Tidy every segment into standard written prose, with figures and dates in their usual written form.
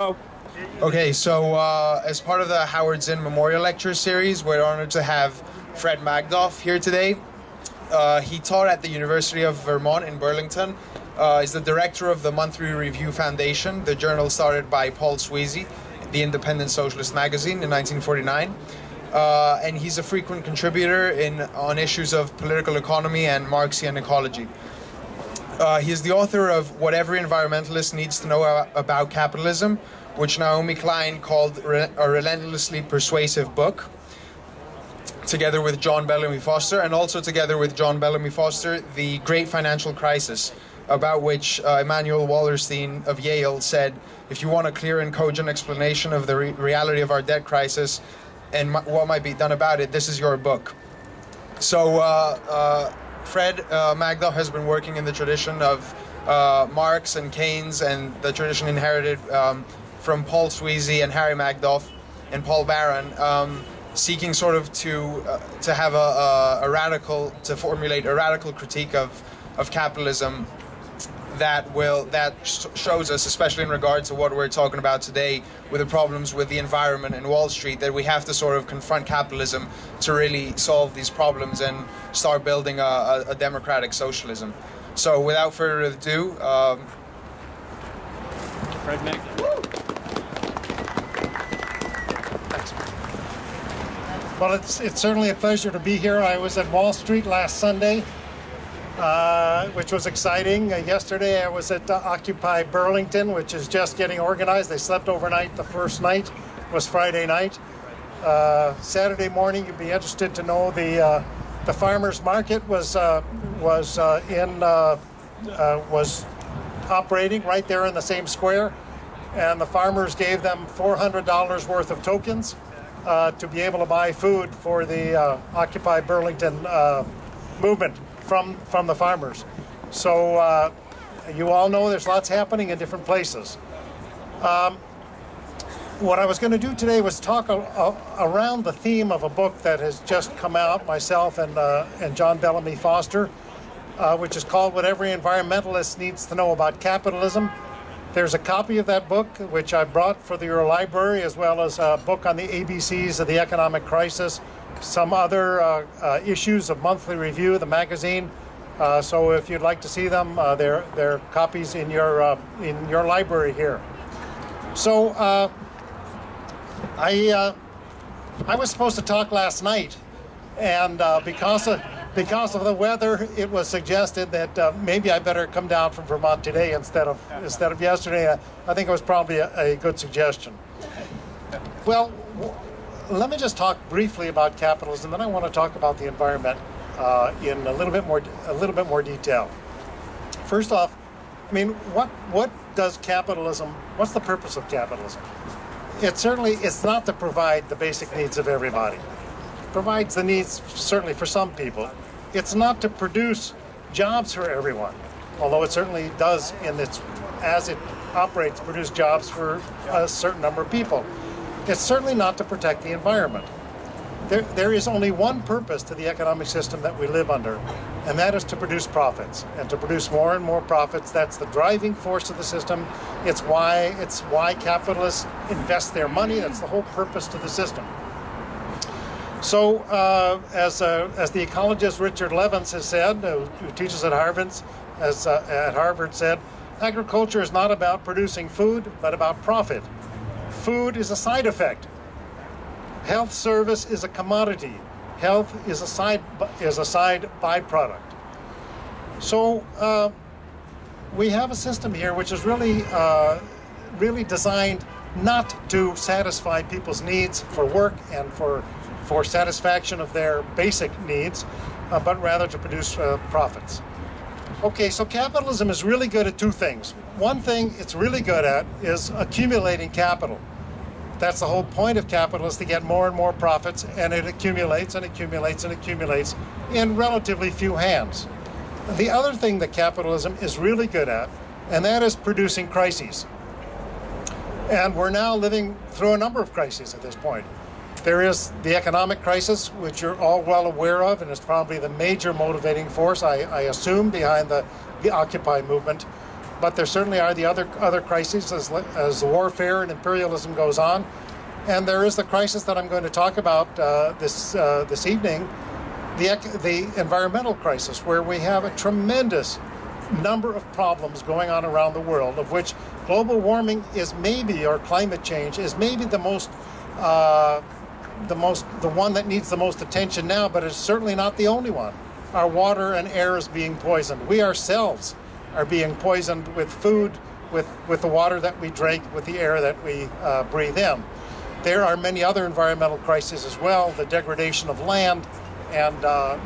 Oh. Okay, so as part of the Howard Zinn Memorial Lecture Series, we're honored to have Fred Magdoff here today. He taught at the University of Vermont in Burlington. He's the director of the Monthly Review Foundation, the journal started by Paul Sweezy, the Independent Socialist magazine in 1949. And he's a frequent contributor on issues of political economy and Marxian ecology. He is the author of What Every Environmentalist Needs to Know About Capitalism, which Naomi Klein called a relentlessly persuasive book, together with John Bellamy Foster, and also together with John Bellamy Foster, The Great Financial Crisis, about which Emanuel Wallerstein of Yale said, if you want a clear and cogent explanation of the reality of our debt crisis and what might be done about it, this is your book. So Fred Magdoff has been working in the tradition of Marx and Keynes, and the tradition inherited from Paul Sweezy and Harry Magdoff and Paul Barron, seeking sort of to have to formulate a radical critique of capitalism that shows us, especially in regard to what we're talking about today, with the problems with the environment and Wall Street, that we have to sort of confront capitalism to really solve these problems and start building a democratic socialism. So without further ado, Fred Magdoff. Well, it's certainly a pleasure to be here. I was at Wall Street last Sunday, which was exciting. Yesterday I was at Occupy Burlington, which is just getting organized. They slept overnight. The first night was Friday night. Saturday morning, you'd be interested to know the farmers market was operating right there in the same square, and the farmers gave them $400 worth of tokens to be able to buy food for the Occupy Burlington movement from the farmers. So you all know there's lots happening in different places. What I was going to do today was talk around the theme of a book that has just come out, myself and John Bellamy Foster, which is called What Every Environmentalist Needs to Know About Capitalism. There's a copy of that book, which I brought for your library, as well as a book on the ABCs of the economic crisis, some other issues of Monthly Review, the magazine. So if you'd like to see them, they're copies in your library here. So I was supposed to talk last night, and because of the weather, it was suggested that maybe I better come down from Vermont today instead of yesterday. I think it was probably a good suggestion. Well, let me just talk briefly about capitalism, then I want to talk about the environment in a little bit more detail. First off, I mean, what does capitalism? What's the purpose of capitalism? It's not to provide the basic needs of everybody. It provides the needs certainly for some people. It's not to produce jobs for everyone, although it certainly does as it operates, produce jobs for a certain number of people. It's certainly not to protect the environment. There is only one purpose to the economic system that we live under, and that is to produce profits, and to produce more and more profits. That's the driving force of the system. It's why capitalists invest their money. That's the whole purpose to the system. So, as the ecologist Richard Levins has said, who teaches at Harvard, said, agriculture is not about producing food, but about profit. Food is a side effect. Health service is a commodity. Health is a side byproduct. So we have a system here which is really designed not to satisfy people's needs for work and for satisfaction of their basic needs, but rather to produce profits. Okay, so capitalism is really good at two things. One thing it's really good at is accumulating capital. That's the whole point of capitalism, to get more and more profits, and it accumulates and accumulates and accumulates in relatively few hands. The other thing that capitalism is really good at, and that is producing crises. And we're now living through a number of crises at this point. There is the economic crisis, which you're all well aware of, and is probably the major motivating force, I assume, behind the Occupy movement. but there certainly are the other crises as the warfare and imperialism goes on. And there is the crisis that I'm going to talk about this evening, the environmental crisis, where we have a tremendous number of problems going on around the world, of which global warming is maybe, or climate change is maybe the one that needs the most attention now, but it's certainly not the only one. Our water and air is being poisoned. We ourselves are being poisoned with food, with the water that we drink, with the air that we breathe in. There are many other environmental crises as well, the degradation of land and the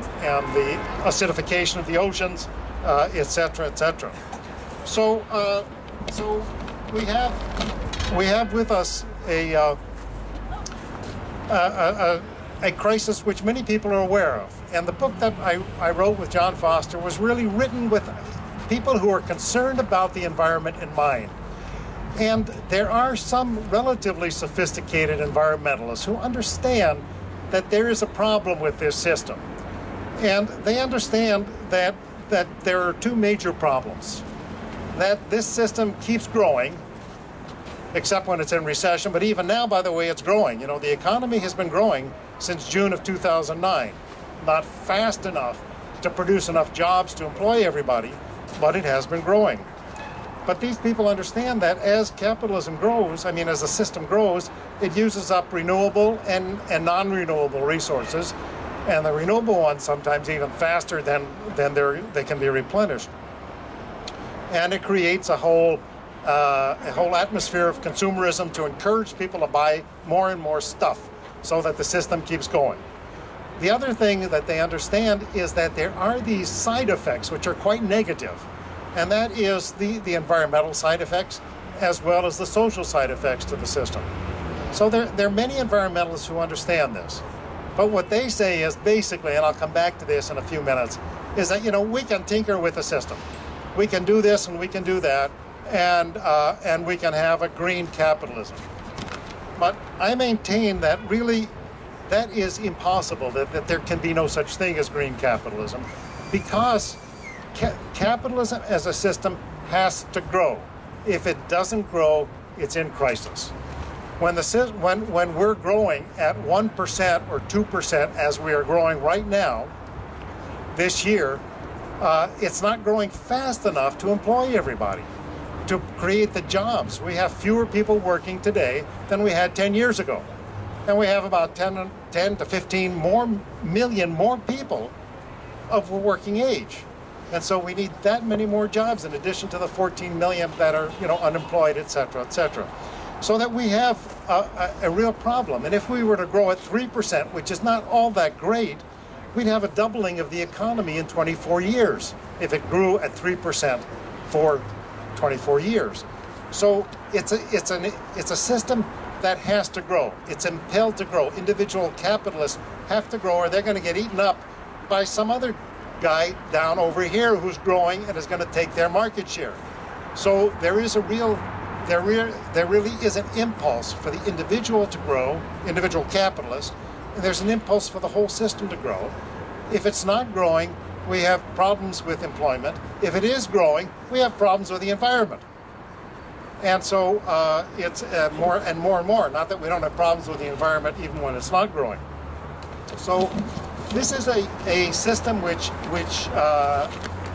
acidification of the oceans, et cetera, et cetera. So we have with us a crisis which many people are aware of. And the book that I wrote with John Foster was really written with people who are concerned about the environment in mind. And there are some relatively sophisticated environmentalists who understand that there is a problem with this system. And they understand that there are two major problems. That this system keeps growing, except when it's in recession, but even now, by the way, it's growing. You know, the economy has been growing since June of 2009. Not fast enough to produce enough jobs to employ everybody, but it has been growing. But these people understand that as capitalism grows, as the system grows, it uses up renewable and non-renewable resources, and the renewable ones sometimes even faster than they can be replenished. And it creates a whole atmosphere of consumerism to encourage people to buy more and more stuff so that the system keeps going. The other thing that they understand is that there are these side effects which are quite negative, and that is the environmental side effects as well as the social side effects to the system. So there are many environmentalists who understand this. But what they say is basically, and I'll come back to this in a few minutes, is that, we can tinker with the system. We can do this and we can do that, and we can have a green capitalism. But I maintain that really that is impossible, that there can be no such thing as green capitalism, because capitalism as a system has to grow. If it doesn't grow, it's in crisis. When we're growing at 1% or 2% as we are growing right now, this year, it's not growing fast enough to employ everybody, to create the jobs. We have fewer people working today than we had 10 years ago. And we have about 10 to 15 million more people of working age. And so we need that many more jobs in addition to the 14 million that are unemployed, et cetera, et cetera. So that we have a real problem. And if we were to grow at 3%, which is not all that great, we'd have a doubling of the economy in 24 years if it grew at 3% for 24 years. So it's a system that has to grow. It's impelled to grow. Individual capitalists have to grow, or they're going to get eaten up by some other guy down over here who's growing and is going to take their market share. So there really is an impulse for the individual to grow, individual capitalist, and there's an impulse for the whole system to grow. If it's not growing, we have problems with employment. If it is growing, we have problems with the environment. And so it's more and more. Not that we don't have problems with the environment even when it's not growing. So this is a system which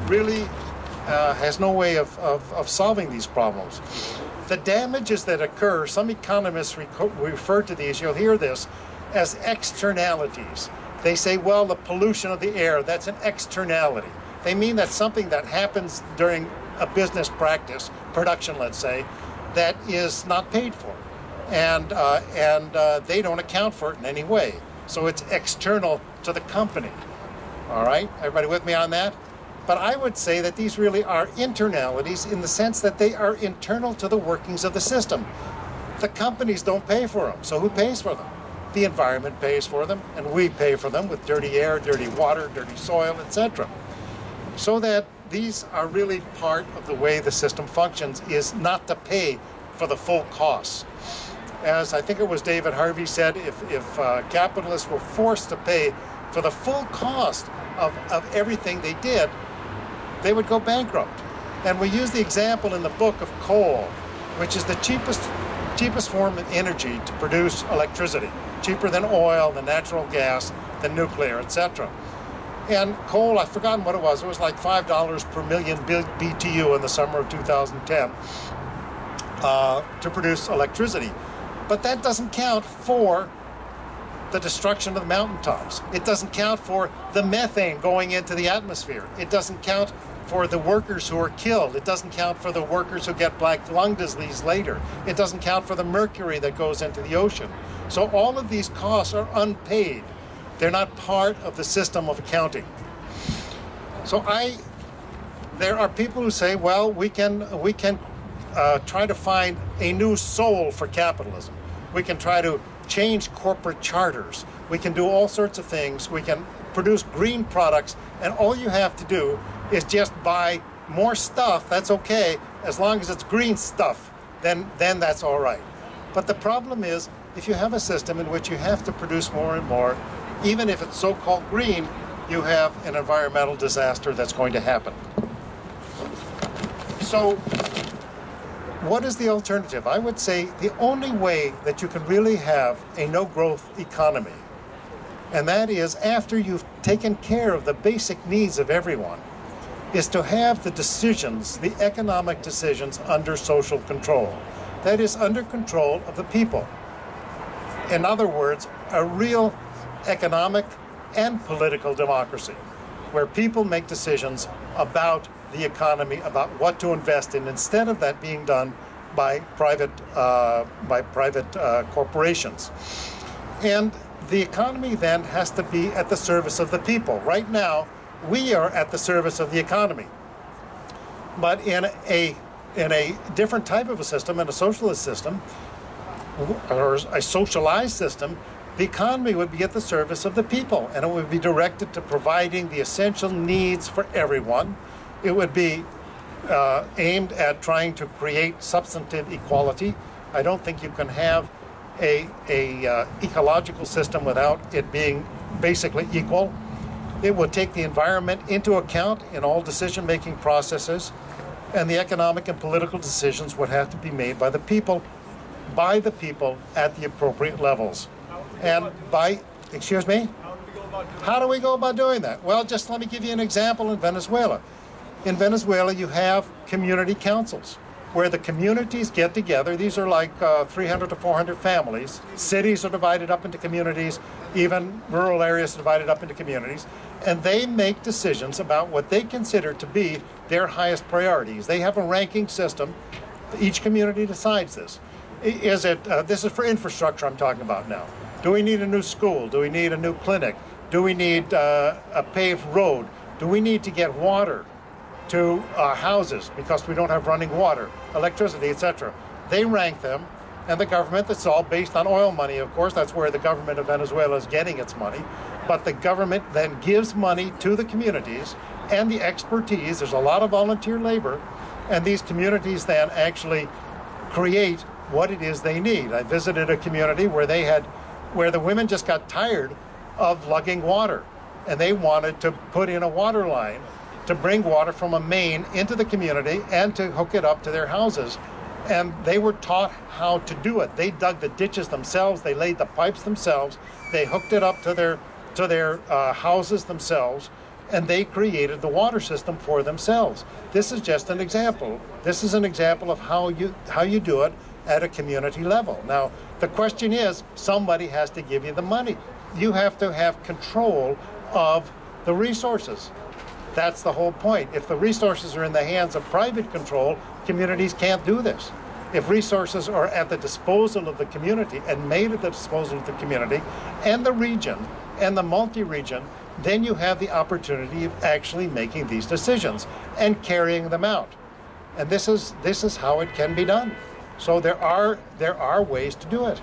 really has no way of solving these problems. The damages that occur, some economists refer to these, you'll hear this, as externalities. They say, well, the pollution of the air, that's an externality. They mean that's something that happens during a business practice, production, let's say, that is not paid for. And they don't account for it in any way. So it's external to the company. All right, everybody with me on that? But I would say that these really are internalities in the sense that they are internal to the workings of the system. The companies don't pay for them, so who pays for them? The environment pays for them, and we pay for them with dirty air, dirty water, dirty soil, etc. So that these are really part of the way the system functions, is not to pay for the full costs. As I think it was David Harvey said, if capitalists were forced to pay for the full cost of everything they did, they would go bankrupt. And we use the example in the book of coal, which is the cheapest form of energy to produce electricity, cheaper than oil, than natural gas, than nuclear, etc. And coal, I've forgotten what it was like $5 per million BTU in the summer of 2010 to produce electricity. But that doesn't count for the destruction of the mountaintops. It doesn't count for the methane going into the atmosphere. It doesn't count for the workers who are killed. It doesn't count for the workers who get black lung disease later. It doesn't count for the mercury that goes into the ocean. So all of these costs are unpaid. They're not part of the system of accounting. So there are people who say, well, we can try to find a new soul for capitalism. We can try to change corporate charters. We can do all sorts of things. We can produce green products, and all you have to do is just buy more stuff. That's okay, as long as it's green stuff, then that's all right. But the problem is, if you have a system in which you have to produce more and more, even if it's so-called green, you have an environmental disaster that's going to happen. So what is the alternative? I would say the only way that you can really have a no-growth economy, and that is after you've taken care of the basic needs of everyone, is to have the decisions, the economic decisions, under social control. That is, under control of the people. In other words, a real economic and political democracy, where people make decisions about the economy, about what to invest in, instead of that being done by private corporations. And the economy then has to be at the service of the people. Right now, we are at the service of the economy. But in a different type of a system, in a socialist system, or a socialized system, the economy would be at the service of the people, and it would be directed to providing the essential needs for everyone. It would be aimed at trying to create substantive equality. I don't think you can have a ecological system without it being basically equal. It would take the environment into account in all decision-making processes, and the economic and political decisions would have to be made by the people at the appropriate levels. And excuse me? How do we go about doing that? Well, just let me give you an example in Venezuela. In Venezuela, you have community councils where the communities get together. These are like 300 to 400 families. Cities are divided up into communities, even rural areas are divided up into communities, and they make decisions about what they consider to be their highest priorities. They have a ranking system. Each community decides this. This is for infrastructure I'm talking about now. Do we need a new school? Do we need a new clinic? Do we need a paved road? Do we need to get water to our houses because we don't have running water, electricity, etc.? They rank them, and the government, that's all based on oil money, of course. That's where the government of Venezuela is getting its money. But the government then gives money to the communities and the expertise. There's a lot of volunteer labor, and these communities then actually create what it is they need. I visited a community where the women just got tired of lugging water, and they wanted to put in a water line to bring water from a main into the community and to hook it up to their houses. And they were taught how to do it. They dug the ditches themselves, they laid the pipes themselves, they hooked it up to their houses themselves, and they created the water system for themselves. This is just an example. This is an example of how you do it at a community level. Now, the question is, somebody has to give you the money. You have to have control of the resources. That's the whole point. If the resources are in the hands of private control, communities can't do this. If resources are at the disposal of the community and made at the disposal of the community and the region and the multi-region, then you have the opportunity of actually making these decisions and carrying them out. And this is how it can be done. So there are ways to do it.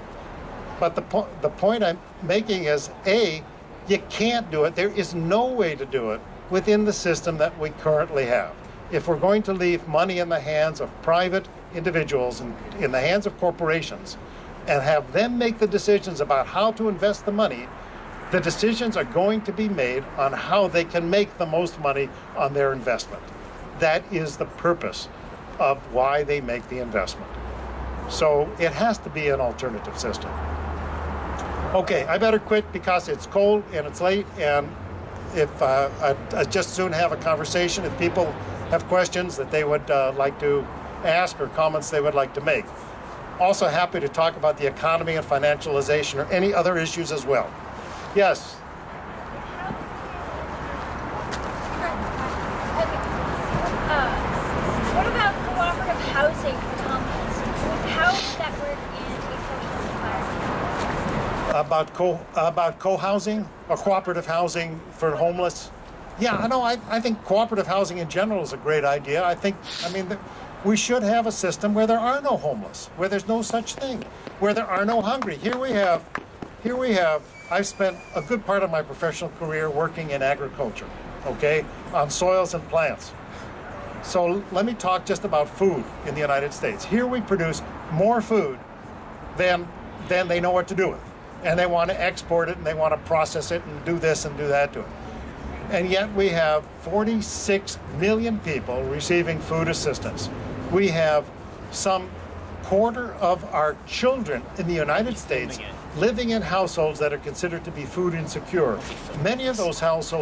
But the point I'm making is, A, you can't do it. There is no way to do it within the system that we currently have. If we're going to leave money in the hands of private individuals and in the hands of corporations and have them make the decisions about how to invest the money, the decisions are going to be made on how they can make the most money on their investment. That is the purpose of why they make the investment. So it has to be an alternative system. Okay, I better quit because it's cold and it's late, and if I'd just soon have a conversation if people have questions that they would like to ask or comments they would like to make. Also happy to talk about the economy and financialization or any other issues as well. Yes? What about cooperative housing for homeless? How does that work in a social environment? About co-housing or cooperative housing for homeless? Yeah, I know. I think cooperative housing in general is a great idea. I mean, we should have a system where there are no homeless, where there's no such thing, where there are no hungry. Here we have, I've spent a good part of my professional career working in agriculture, okay, on soils and plants. So let me talk just about food in the United States. Here we produce more food than they know what to do with. And they want to export it and they want to process it and do this and do that to it. And yet we have 46 million people receiving food assistance. We have some quarter of our children in the United States living in households that are considered to be food insecure. Many of those households